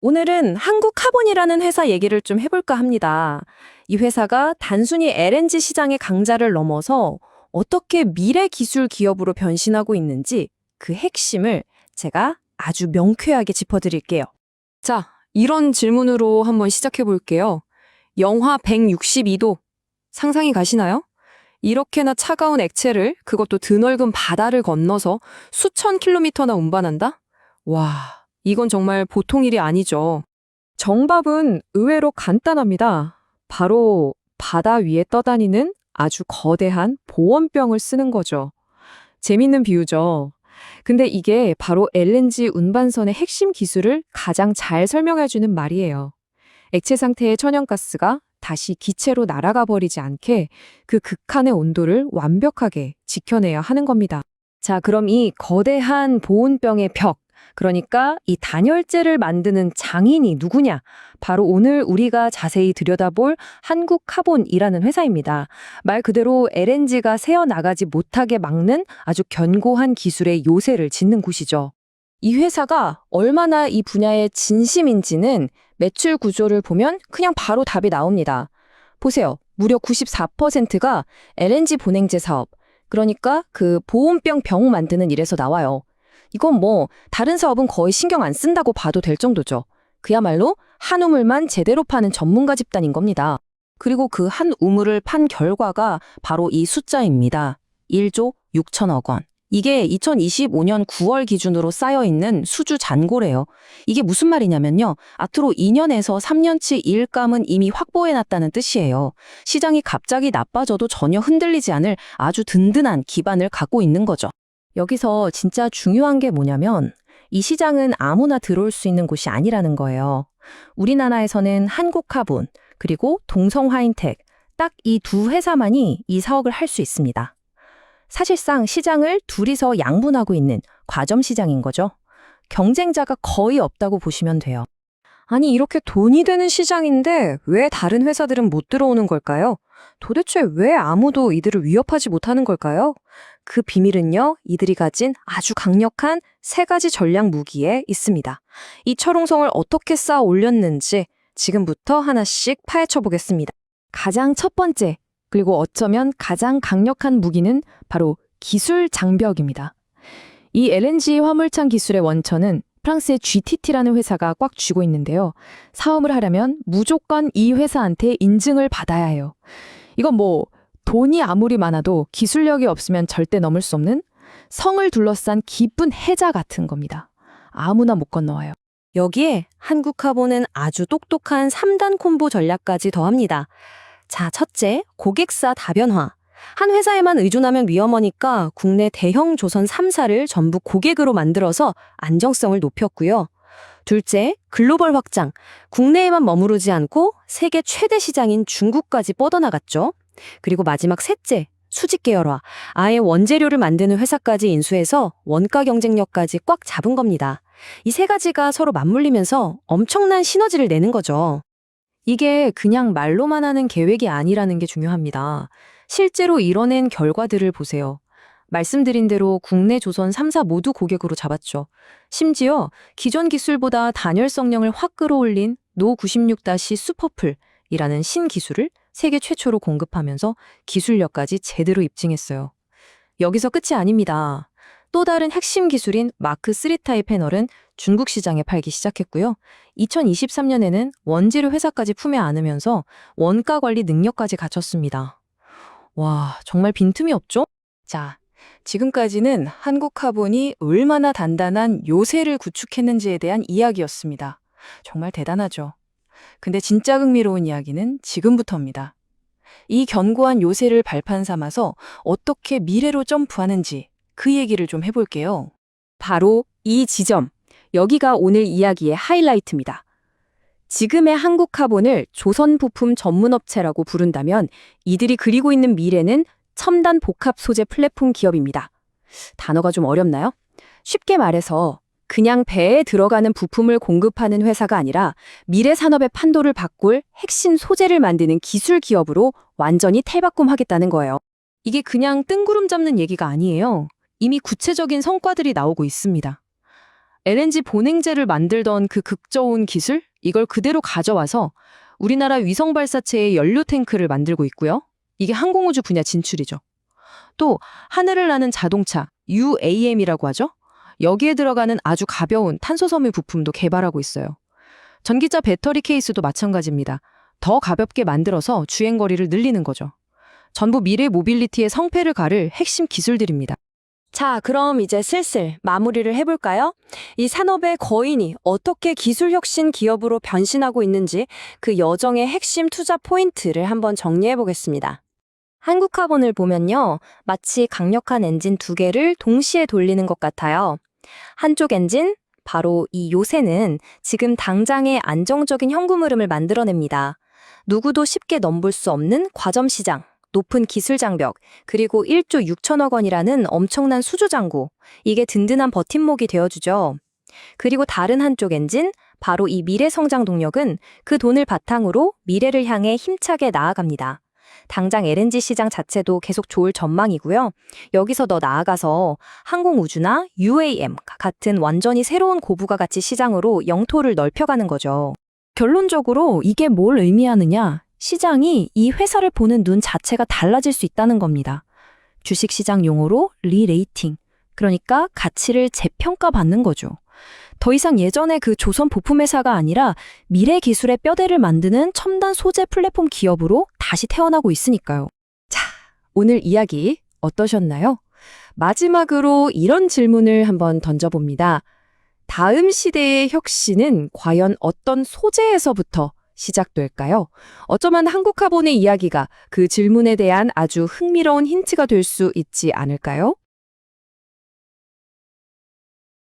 오늘은 한국카본이라는 회사 얘기를 좀 해볼까 합니다. 이 회사가 단순히 LNG 시장의 강자를 넘어서 어떻게 미래 기술 기업으로 변신하고 있는지 그 핵심을 제가 아주 명쾌하게 짚어드릴게요. 자, 이런 질문으로 한번 시작해 볼게요. 영하 162도 상상이 가시나요? 이렇게나 차가운 액체를 그것도 드넓은 바다를 건너서 수천 킬로미터나 운반한다? 와, 이건 정말 보통 일이 아니죠. 정답은 의외로 간단합니다. 바로 바다 위에 떠다니는 아주 거대한 보온병을 쓰는 거죠. 재밌는 비유죠. 근데 이게 바로 LNG 운반선의 핵심 기술을 가장 잘 설명해주는 말이에요. 액체 상태의 천연가스가 다시 기체로 날아가 버리지 않게 그 극한의 온도를 완벽하게 지켜내야 하는 겁니다. 자, 그럼 이 거대한 보온병의 벽, 그러니까 이 단열재를 만드는 장인이 누구냐? 바로 오늘 우리가 자세히 들여다볼 한국카본이라는 회사입니다. 말 그대로 LNG가 새어나가지 못하게 막는 아주 견고한 기술의 요새를 짓는 곳이죠. 이 회사가 얼마나 이 분야의 진심인지는 매출 구조를 보면 그냥 바로 답이 나옵니다. 보세요. 무려 94%가 LNG 보냉제 사업, 그러니까 그 보온병 병 만드는 일에서 나와요. 이건 뭐 다른 사업은 거의 신경 안 쓴다고 봐도 될 정도죠. 그야말로 한 우물만 제대로 파는 전문가 집단인 겁니다. 그리고 그 한 우물을 판 결과가 바로 이 숫자입니다. 1조 6천억 원. 이게 2025년 9월 기준으로 쌓여있는 수주 잔고래요. 이게 무슨 말이냐면요. 앞으로 2년에서 3년치 일감은 이미 확보해놨다는 뜻이에요. 시장이 갑자기 나빠져도 전혀 흔들리지 않을 아주 든든한 기반을 갖고 있는 거죠. 여기서 진짜 중요한 게 뭐냐면 이 시장은 아무나 들어올 수 있는 곳이 아니라는 거예요. 우리나라에서는 한국카본 그리고 동성화인텍 딱 이 두 회사만이 이 사업을 할 수 있습니다. 사실상 시장을 둘이서 양분하고 있는 과점 시장인 거죠. 경쟁자가 거의 없다고 보시면 돼요. 아니, 이렇게 돈이 되는 시장인데 왜 다른 회사들은 못 들어오는 걸까요? 도대체 왜 아무도 이들을 위협하지 못하는 걸까요? 그 비밀은요, 이들이 가진 아주 강력한 세 가지 전략 무기에 있습니다. 이 철옹성을 어떻게 쌓아 올렸는지 지금부터 하나씩 파헤쳐 보겠습니다. 가장 첫 번째, 그리고 어쩌면 가장 강력한 무기는 바로 기술 장벽입니다. 이 LNG 화물창 기술의 원천은 프랑스의 GTT라는 회사가 꽉 쥐고 있는데요. 사업을 하려면 무조건 이 회사한테 인증을 받아야 해요. 이건 뭐 돈이 아무리 많아도 기술력이 없으면 절대 넘을 수 없는 성을 둘러싼 깊은 해자 같은 겁니다. 아무나 못 건너와요. 여기에 한국카본은 아주 똑똑한 3단 콤보 전략까지 더합니다. 자, 첫째, 고객사 다변화. 한 회사에만 의존하면 위험하니까 국내 대형 조선 3사를 전부 고객으로 만들어서 안정성을 높였고요. 둘째, 글로벌 확장. 국내에만 머무르지 않고 세계 최대 시장인 중국까지 뻗어나갔죠. 그리고 마지막 셋째, 수직 계열화. 아예 원재료를 만드는 회사까지 인수해서 원가 경쟁력까지 꽉 잡은 겁니다. 이 세 가지가 서로 맞물리면서 엄청난 시너지를 내는 거죠. 이게 그냥 말로만 하는 계획이 아니라는 게 중요합니다. 실제로 이뤄낸 결과들을 보세요. 말씀드린 대로 국내 조선 3사 모두 고객으로 잡았죠. 심지어 기존 기술보다 단열성능을 확 끌어올린 노96- 슈퍼풀이라는 신기술을 세계 최초로 공급하면서 기술력까지 제대로 입증했어요. 여기서 끝이 아닙니다. 또 다른 핵심 기술인 마크 3 타입 패널은 중국 시장에 팔기 시작했고요. 2023년에는 원재료 회사까지 품에 안으면서 원가 관리 능력까지 갖췄습니다. 와, 정말 빈틈이 없죠? 자, 지금까지는 한국카본이 얼마나 단단한 요새를 구축했는지에 대한 이야기였습니다. 정말 대단하죠. 근데 진짜 흥미로운 이야기는 지금부터입니다. 이 견고한 요새를 발판 삼아서 어떻게 미래로 점프하는지 그 얘기를 좀 해볼게요. 바로 이 지점, 여기가 오늘 이야기의 하이라이트입니다. 지금의 한국카본을 조선부품 전문업체라고 부른다면 이들이 그리고 있는 미래는 첨단 복합 소재 플랫폼 기업입니다. 단어가 좀 어렵나요? 쉽게 말해서 그냥 배에 들어가는 부품을 공급하는 회사가 아니라 미래 산업의 판도를 바꿀 핵심 소재를 만드는 기술 기업으로 완전히 탈바꿈하겠다는 거예요. 이게 그냥 뜬구름 잡는 얘기가 아니에요. 이미 구체적인 성과들이 나오고 있습니다. LNG 본행제를 만들던 그 극저온 기술? 이걸 그대로 가져와서 우리나라 위성 발사체의 연료 탱크를 만들고 있고요. 이게 항공우주 분야 진출이죠. 또 하늘을 나는 자동차, UAM이라고 하죠. 여기에 들어가는 아주 가벼운 탄소섬유 부품도 개발하고 있어요. 전기차 배터리 케이스도 마찬가지입니다. 더 가볍게 만들어서 주행거리를 늘리는 거죠. 전부 미래 모빌리티의 성패를 가를 핵심 기술들입니다. 자, 그럼 이제 슬슬 마무리를 해볼까요? 이 산업의 거인이 어떻게 기술 혁신 기업으로 변신하고 있는지 그 여정의 핵심 투자 포인트를 한번 정리해 보겠습니다. 한국카본을 보면요, 마치 강력한 엔진 두 개를 동시에 돌리는 것 같아요. 한쪽 엔진, 바로 이 요새는 지금 당장의 안정적인 현금 흐름을 만들어냅니다. 누구도 쉽게 넘볼 수 없는 과점 시장, 높은 기술 장벽, 그리고 1조 6천억 원이라는 엄청난 수주 잔고, 이게 든든한 버팀목이 되어주죠. 그리고 다른 한쪽 엔진, 바로 이 미래 성장 동력은 그 돈을 바탕으로 미래를 향해 힘차게 나아갑니다. 당장 LNG 시장 자체도 계속 좋을 전망이고요. 여기서 더 나아가서 항공우주나 UAM 같은 완전히 새로운 고부가 가치 시장으로 영토를 넓혀가는 거죠. 결론적으로 이게 뭘 의미하느냐? 시장이 이 회사를 보는 눈 자체가 달라질 수 있다는 겁니다. 주식시장 용어로 리레이팅, 그러니까 가치를 재평가받는 거죠. 더 이상 예전의 그 조선 부품회사가 아니라 미래 기술의 뼈대를 만드는 첨단 소재 플랫폼 기업으로 다시 태어나고 있으니까요. 자, 오늘 이야기 어떠셨나요? 마지막으로 이런 질문을 한번 던져봅니다. 다음 시대의 혁신은 과연 어떤 소재에서부터 시작될까요? 어쩌면 한국카본의 이야기가 그 질문에 대한 아주 흥미로운 힌트가 될 수 있지 않을까요?